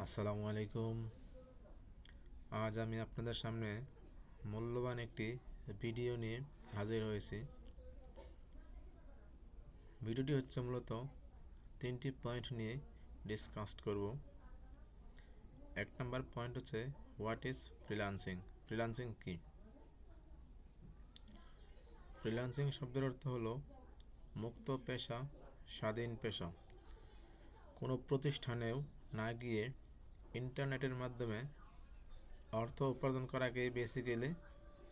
আসসালামু আলাইকুম। আজ আমি আপনাদের সামনে মূল্যবান একটি ভিডিও নিয়ে হাজির হয়েছি। ভিডিওটি হচ্ছে মূলত তিনটি পয়েন্ট নিয়ে ডিসকাস করব। এক নম্বর পয়েন্ট হচ্ছে হোয়াট ইজ ফ্রিল্যান্সিং। ফ্রিল্যান্সিং কি? ফ্রিল্যান্সিং শব্দের অর্থ হলো মুক্ত পেশা, স্বাধীন পেশা। কোনো প্রতিষ্ঠানেও না গিয়ে ইন্টারনেটের মাধ্যমে অর্থ উপার্জন করাকেই বেসিক্যালি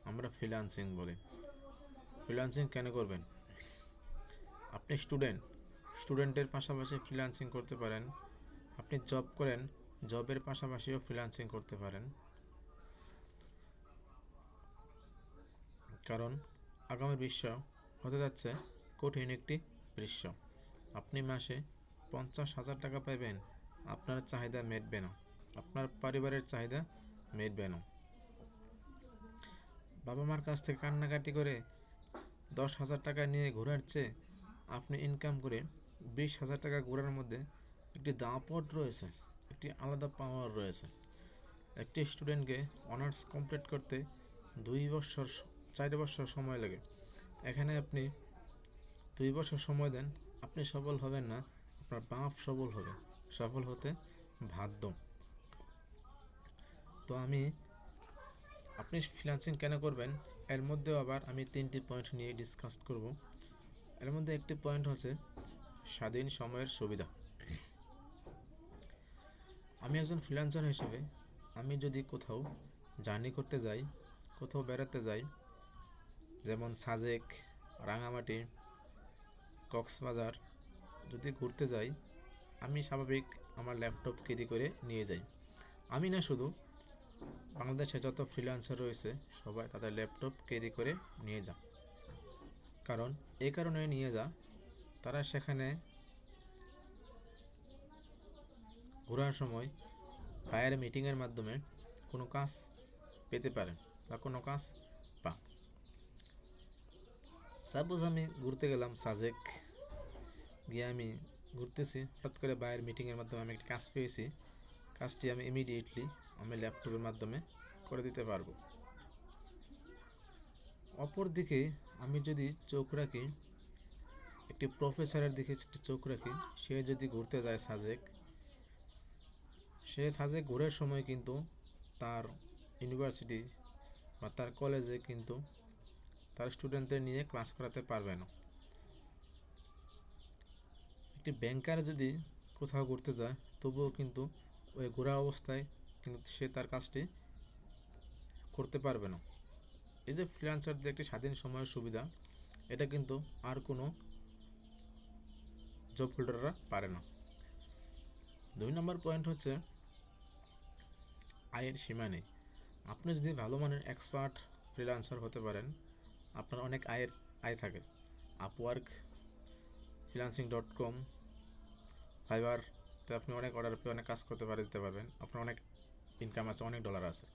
আমরা ফ্রিল্যান্সিং বলি। ফ্রিল্যান্সিং কেন করবেন? আপনি স্টুডেন্টের পাশাপাশি ফ্রিল্যান্সিং করতে পারেন। আপনি জব করেন, জবের পাশাপাশিও ফ্রিল্যান্সিং করতে পারেন। কারণ আগামী বিশ্ব হতে যাচ্ছে কঠিন একটি দৃশ্য। আপনি মাসে 50,000 টাকা পাবেন, আপনার চাহিদা মেটবে না, আপনার পরিবারের চাহিদা মেটবে না। বাবা মার কাছ থেকে কান্নাকাটি করে 10,000 টাকা নিয়ে ঘোরার চেয়ে আপনি ইনকাম করে 20,000 টাকা ঘোরার মধ্যে একটি দাপট রয়েছে, একটি আলাদা পাওয়ার রয়েছে। একটি স্টুডেন্টকে অনার্স কমপ্লিট করতে 4 বছর সময় লাগে। এখানে আপনি 2 বছর সময় দেন, আপনি সফল হবেন না, আপনার বাপ সফল হতে বাধ্য। তো আপনি ফ্রিল্যান্সিং কেন করবেন, এর মধ্যেও আবার আমি 3টি পয়েন্ট নিয়ে ডিসকাস করব। এর মধ্যে একটি পয়েন্ট হচ্ছে স্বাধীন সময়ের সুবিধা। আমি একজন ফ্রিল্যান্সার হিসেবে আমি যদি কোথাও জার্নি করতে যাই, কোথাও বেড়াতে যাই, যেমন সাজেক, রাঙামাটি, কক্সবাজার যদি ঘুরতে যাই, আমি স্বাভাবিক আমার ল্যাপটপ ক্যারি করে নিয়ে যাই। আমি না, শুধু বাংলাদেশে যত ফ্রিল্যান্সার রয়েছে সবাই তাদের ল্যাপটপ ক্যারি করে নিয়ে যায়। কারণ এই কারণে নিয়ে যায়, তারা সেখানে ঘোরার সময় বাইরের মিটিংয়ের মাধ্যমে কোনো কাজ পেতে পারে বা কোনো কাজ পা। সাপোজ আমি ঘুরতে গেলাম সাজেক, গিয়ে আমি ঘুরতেছি, হঠাৎ করে বাইরের মিটিংয়ের মাধ্যমে আমি একটি কাজ পেয়েছি। কাজটি আমি ইমিডিয়েটলি আমি ল্যাপটপের মাধ্যমে করে দিতে পারবো। অপরদিকে আমি যদি চোখ রাখি, একটি প্রফেসরের দিকে একটি চোখ রাখি, সে যদি ঘুরতে যায় সে সাজেক ঘোরার সময় কিন্তু তার ইউনিভার্সিটি বা তার কলেজে কিন্তু তার স্টুডেন্টদের নিয়ে ক্লাস করাতে পারবে না। একটি ব্যাংকার যদি কোথাও ঘুরতে যায়, তবুও কিন্তু ওই ঘোরা অবস্থায় কিন্তু সে তার কাজটি করতে পারবে না। এই যে ফ্রিল্যান্সারদের একটি স্বাধীন সময়ের সুবিধা, এটা কিন্তু আর কোনো জব হোল্ডাররা পারে না। 2 নম্বর পয়েন্ট হচ্ছে আয়ের সীমা নেই। আপনি যদি ভালো মানের এক্সপার্ট ফ্রিল্যান্সার হতে পারেন, আপনার অনেক আয় থাকে। আপওয়ার্ক, freelancing.com, ফাইবারতে আপনি অনেক অর্ডার পেয়ে অনেক কাজ করতে দিতে পারবেন। আপনার অনেক ইনকাম আছে, অনেক ডলার আছে।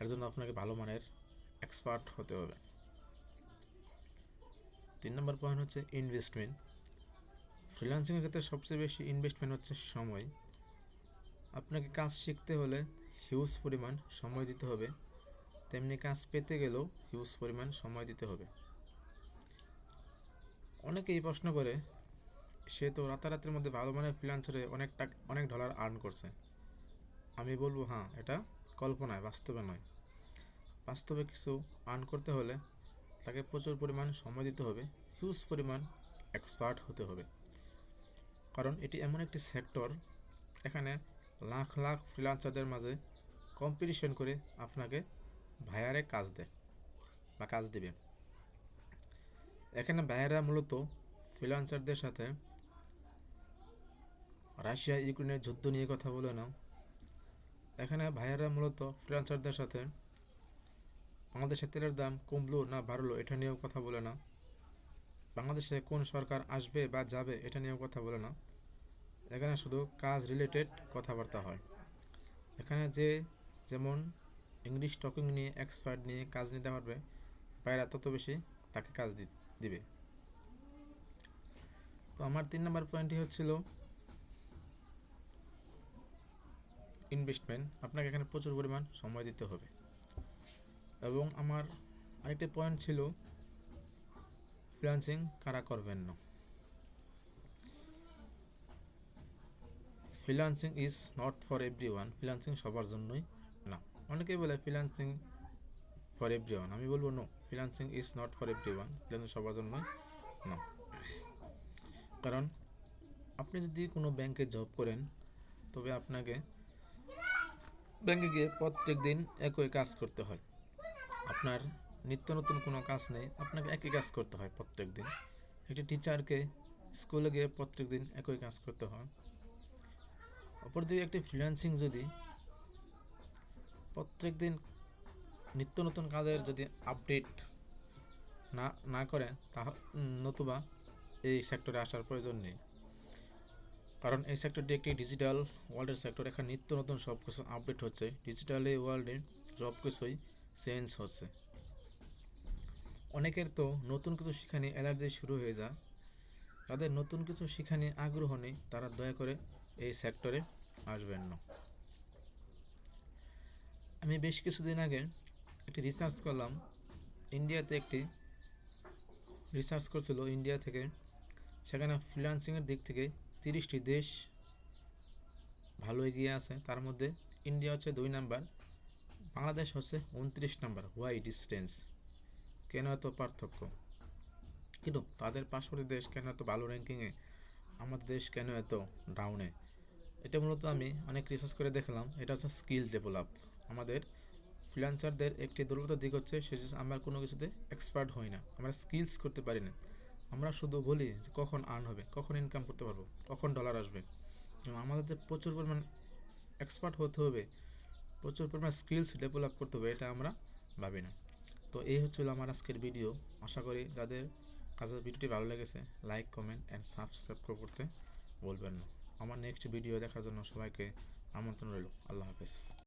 এর জন্য আপনাকে ভালো মানের এক্সপার্ট হতে হবে। 3 নম্বর পয়েন্ট হচ্ছে ইনভেস্টমেন্ট। ফ্রিল্যান্সিংয়ের ক্ষেত্রে সবচেয়ে বেশি ইনভেস্টমেন্ট হচ্ছে সময়। আপনাকে কাজ শিখতে হলে হিউজ পরিমাণ সময় দিতে হবে, তেমনি কাজ পেতে গেলেও হিউজ পরিমাণ সময় দিতে হবে। অনেকেই প্রশ্ন করে, সে তো রাতারাতির মধ্যে ভালো মানের ফ্রিল্যান্সারে অনেক ডলার আর্ন করছে। আমি বলবো, হ্যাঁ, এটা কল্পনায়, বাস্তবে নয়। বাস্তবে কিছু আর্ন করতে হলে তাকে প্রচুর পরিমাণ সময় দিতে হবে, হিউজ পরিমাণ এক্সপার্ট হতে হবে। কারণ এটি এমন একটি সেক্টর, এখানে লাখ লাখ ফ্রিল্যান্সারদের মাঝে কম্পিটিশন করে আপনাকে ভাইয়ারে কাজ দেয় বা কাজ দিবে। এখানে ভাইয়ারা মূলত ফ্রিল্যান্সারদের সাথে রাশিয়া ইউক্রেনের যুদ্ধ নিয়ে কথা বলে না। এখানে ভাইয়ারা মূলত ফ্রিল্যান্সারদের সাথে বাংলাদেশের তেলের দাম কমলো না বাড়লো এটা নিয়েও কথা বলে না। বাংলাদেশে কোন সরকার আসবে বা যাবে এটা নিয়েও কথা বলে না। এখানে শুধু কাজ রিলেটেড কথাবার্তা হয়। এখানে যেমন ইংলিশ টকিং নিয়ে এক্সপার্ট নিয়ে কাজ নিতে পারবে, বাইরে তত বেশি তাকে কাজ দিবে। তো আমার 3 নম্বর পয়েন্টই হচ্ছিল ইনভেস্টমেন্ট, আপনাকে এখানে প্রচুর পরিমাণ সময় দিতে হবে। এবং আমার আরেকটি পয়েন্ট ছিল, ফ্রিল্যান্সিং কারা করবেন না। Freelancing is not for everyone, freelancing সবার জন্যই না। অনেকেই বলে ফ্রিল্যান্সিং ফর এভরিওয়ান, আমি বলবো no, freelancing is not for everyone, freelancing সবার জন্যই না। কারণ আপনি যদি কোনো ব্যাংকে জব করেন, তবে আপনাকে ব্যাংকে গিয়ে প্রত্যেক দিন একই কাজ করতে হয়। আপনার নিত্য নতুন কোনো কাজ নেই, আপনাকে একই কাজ করতে হয় প্রত্যেক দিন। একটি টিচারকে স্কুলে গিয়ে প্রত্যেক দিন একই কাজ করতে হয়। অপরদিকে একটি ফ্রিল্যান্সিং যদি প্রত্যেক দিন নিত্য নতুন কাজের যদি আপডেট না না করে, নতুবা এই সেক্টরে আসার প্রয়োজন নেই। কারণ এই সেক্টরটি একটি ডিজিটাল ওয়ার্ল্ডের সেক্টর, এখানে নিত্য নতুন সব কিছু আপডেট হচ্ছে, ডিজিটাল এই ওয়ার্ল্ডে সব কিছুই চেঞ্জ হচ্ছে। অনেকের তো নতুন কিছু শেখা নিয়ে অ্যালার্জি শুরু হয়ে যায়। তাদের নতুন কিছু শেখা নিয়ে আগ্রহ নেই, তারা দয়া করে এই সেক্টরে আসবেন না। আমি বেশ কিছুদিন আগে একটি রিসার্চ করলাম, ইন্ডিয়াতে একটি রিসার্চ করছিল ইন্ডিয়া থেকে, সেখানে ফ্রিল্যান্সিংয়ের দিক থেকে 30টি দেশ ভালো এগিয়ে আছে। তার মধ্যে ইন্ডিয়া হচ্ছে 2 নাম্বার, বাংলাদেশ হচ্ছে 29 নাম্বার। হোয়াই ডিস্টেন্স, কেন এত পার্থক্য? কিন্তু তাদের পার্শ্ববর্তী দেশ কেন এত ভালো র্যাঙ্কিংয়ে, আমাদের দেশ কেন এত ডাউনে? এটা মূলত আমি অনেক রিসার্চ করে দেখলাম, এটা হচ্ছে স্কিল ডেভেলপ। আমাদের ফ্রিল্যান্সারদের একটি দুর্বলতার দিক হচ্ছে সে আমরা কোনো কিছুতে এক্সপার্ট হই না, আমরা স্কিলস করতে পারি না। আমরা শুধু বলি যে কখন আর্ন হবে, কখন ইনকাম করতে পারবো, কখন ডলার আসবে। আমাদের যে প্রচুর পরিমাণ এক্সপার্ট হতে হবে, প্রচুর পরিমাণ স্কিলস ডেভেলপ করতে হবে, এটা আমরা ভাবি না। তো এই হচ্ছিল আমার আজকের ভিডিও। আশা করি যাদের কাজের ভিডিওটি ভালো লেগেছে, লাইক, কমেন্ট অ্যান্ড সাবস্ক্রাইব করতে বলবেন না। আমার নেক্সট ভিডিও দেখার জন্য সবাইকে আমন্ত্রণ রইল। আল্লাহ হাফেজ।